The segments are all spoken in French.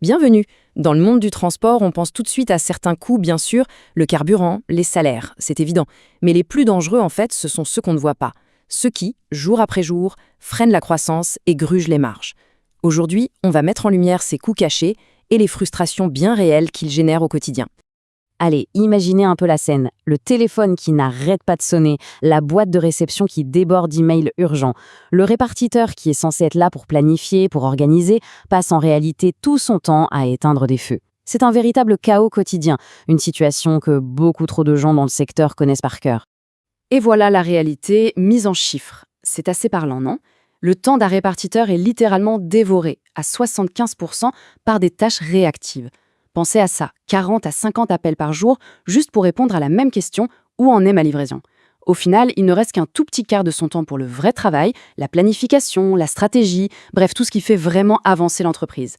Bienvenue. Dans le monde du transport, on pense tout de suite à certains coûts, bien sûr, le carburant, les salaires, c'est évident. Mais les plus dangereux, en fait, ce sont ceux qu'on ne voit pas. Ceux qui, jour après jour, freinent la croissance et grugent les marges. Aujourd'hui, on va mettre en lumière ces coûts cachés et les frustrations bien réelles qu'ils génèrent au quotidien. Allez, imaginez un peu la scène. Le téléphone qui n'arrête pas de sonner, la boîte de réception qui déborde d'emails urgents. Le répartiteur qui est censé être là pour planifier, pour organiser, passe en réalité tout son temps à éteindre des feux. C'est un véritable chaos quotidien, une situation que beaucoup trop de gens dans le secteur connaissent par cœur. Et voilà la réalité mise en chiffres. C'est assez parlant, non? Le temps d'un répartiteur est littéralement dévoré, à 75%, par des tâches réactives. Pensez à ça, 40 à 50 appels par jour, juste pour répondre à la même question, où en est ma livraison? Au final, il ne reste qu'un tout petit quart de son temps pour le vrai travail, la planification, la stratégie, bref, tout ce qui fait vraiment avancer l'entreprise.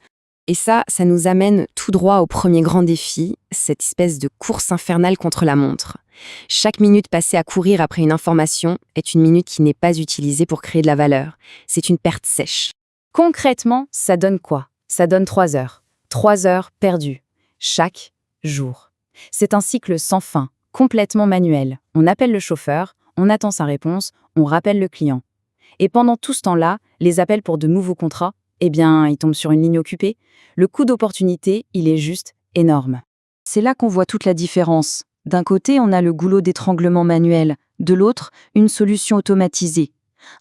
Et ça nous amène tout droit au premier grand défi, cette espèce de course infernale contre la montre. Chaque minute passée à courir après une information est une minute qui n'est pas utilisée pour créer de la valeur. C'est une perte sèche. Concrètement, ça donne quoi? Ça donne 3 heures. 3 heures perdues. Chaque jour. C'est un cycle sans fin, complètement manuel. On appelle le chauffeur, on attend sa réponse, on rappelle le client. Et pendant tout ce temps-là, les appels pour de nouveaux contrats, eh bien, ils tombent sur une ligne occupée. Le coût d'opportunité, il est juste énorme. C'est là qu'on voit toute la différence. D'un côté, on a le goulot d'étranglement manuel, de l'autre, une solution automatisée.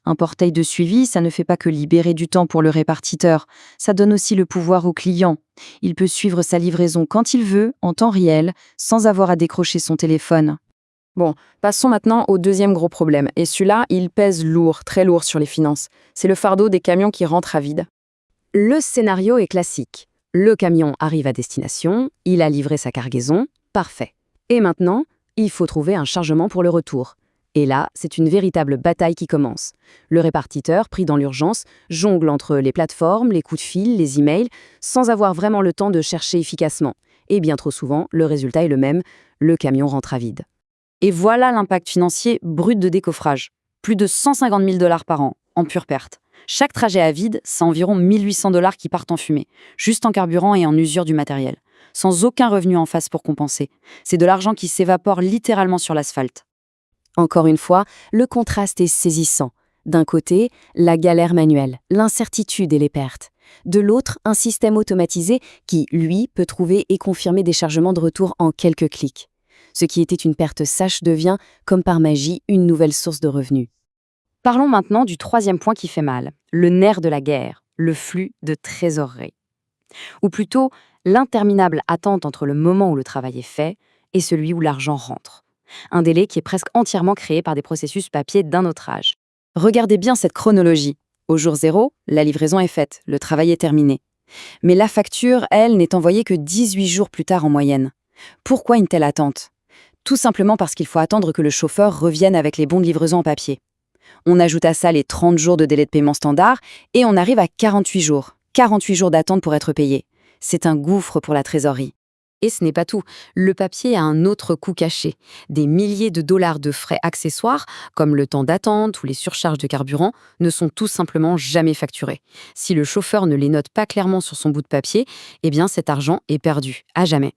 Un portail de suivi, ça ne fait pas que libérer du temps pour le répartiteur, ça donne aussi le pouvoir au client. Il peut suivre sa livraison quand il veut, en temps réel, sans avoir à décrocher son téléphone. Bon, passons maintenant au deuxième gros problème. Et celui-là, il pèse lourd, très lourd sur les finances. C'est le fardeau des camions qui rentrent à vide. Le scénario est classique. Le camion arrive à destination, il a livré sa cargaison, parfait. Et maintenant, il faut trouver un chargement pour le retour. Et là, c'est une véritable bataille qui commence. Le répartiteur, pris dans l'urgence, jongle entre les plateformes, les coups de fil, les emails, sans avoir vraiment le temps de chercher efficacement. Et bien trop souvent, le résultat est le même, le camion rentre à vide. Et voilà l'impact financier brut de décoffrage. Plus de 150 000 $ par an, en pure perte. Chaque trajet à vide, c'est environ 1 800 $ qui partent en fumée, juste en carburant et en usure du matériel, sans aucun revenu en face pour compenser. C'est de l'argent qui s'évapore littéralement sur l'asphalte. Encore une fois, le contraste est saisissant. D'un côté, la galère manuelle, l'incertitude et les pertes. De l'autre, un système automatisé qui, lui, peut trouver et confirmer des chargements de retour en quelques clics. Ce qui était une perte sèche devient, comme par magie, une nouvelle source de revenus. Parlons maintenant du troisième point qui fait mal, le nerf de la guerre, le flux de trésorerie. Ou plutôt, l'interminable attente entre le moment où le travail est fait et celui où l'argent rentre. Un délai qui est presque entièrement créé par des processus papier d'un autre âge. Regardez bien cette chronologie. Au jour 0, la livraison est faite, le travail est terminé. Mais la facture, elle, n'est envoyée que 18 jours plus tard en moyenne. Pourquoi une telle attente? Tout simplement parce qu'il faut attendre que le chauffeur revienne avec les bons de livraison en papier. On ajoute à ça les 30 jours de délai de paiement standard et on arrive à 48 jours. 48 jours d'attente pour être payé. C'est un gouffre pour la trésorerie. Et ce n'est pas tout. Le papier a un autre coût caché. Des milliers de dollars de frais accessoires, comme le temps d'attente ou les surcharges de carburant, ne sont tout simplement jamais facturés. Si le chauffeur ne les note pas clairement sur son bout de papier, eh bien cet argent est perdu, à jamais.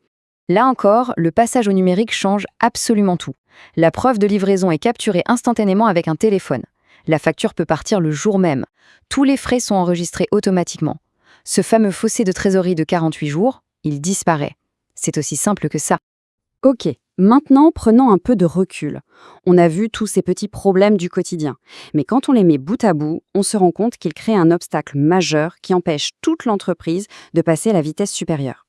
Là encore, le passage au numérique change absolument tout. La preuve de livraison est capturée instantanément avec un téléphone. La facture peut partir le jour même. Tous les frais sont enregistrés automatiquement. Ce fameux fossé de trésorerie de 48 jours, il disparaît. C'est aussi simple que ça. Ok, maintenant prenons un peu de recul. On a vu tous ces petits problèmes du quotidien. Mais quand on les met bout à bout, on se rend compte qu'ils créent un obstacle majeur qui empêche toute l'entreprise de passer à la vitesse supérieure.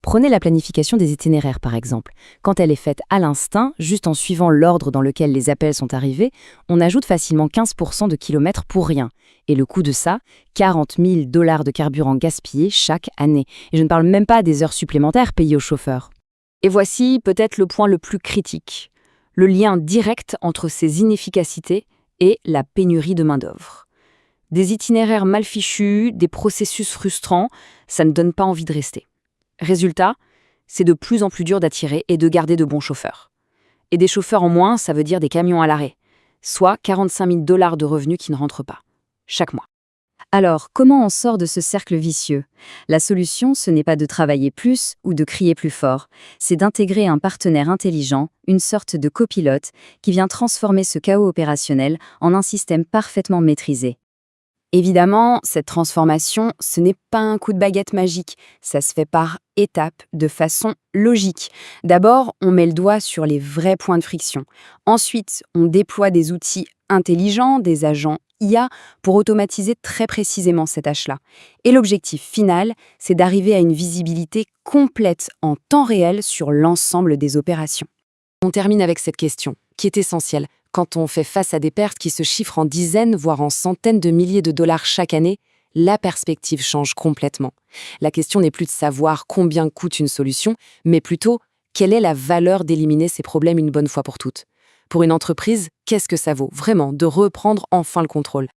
Prenez la planification des itinéraires par exemple. Quand elle est faite à l'instinct, juste en suivant l'ordre dans lequel les appels sont arrivés, on ajoute facilement 15% de kilomètres pour rien. Et le coût de ça, 40 000 $ de carburant gaspillé chaque année. Et je ne parle même pas des heures supplémentaires payées aux chauffeurs. Et voici peut-être le point le plus critique. Le lien direct entre ces inefficacités et la pénurie de main-d'œuvre. Des itinéraires mal fichus, des processus frustrants, ça ne donne pas envie de rester. Résultat, c'est de plus en plus dur d'attirer et de garder de bons chauffeurs. Et des chauffeurs en moins, ça veut dire des camions à l'arrêt, soit 45 000 $ de revenus qui ne rentrent pas, chaque mois. Alors, comment on sort de ce cercle vicieux? La solution, ce n'est pas de travailler plus ou de crier plus fort, c'est d'intégrer un partenaire intelligent, une sorte de copilote, qui vient transformer ce chaos opérationnel en un système parfaitement maîtrisé. Évidemment, cette transformation, ce n'est pas un coup de baguette magique, ça se fait par étapes, de façon logique. D'abord, on met le doigt sur les vrais points de friction. Ensuite, on déploie des outils intelligents, des agents IA, pour automatiser très précisément ces tâches-là. Et l'objectif final, c'est d'arriver à une visibilité complète en temps réel sur l'ensemble des opérations. On termine avec cette question, qui est essentielle. Quand on fait face à des pertes qui se chiffrent en dizaines, voire en centaines de milliers de dollars chaque année, la perspective change complètement. La question n'est plus de savoir combien coûte une solution, mais plutôt quelle est la valeur d'éliminer ces problèmes une bonne fois pour toutes. Pour une entreprise, qu'est-ce que ça vaut vraiment de reprendre enfin le contrôle?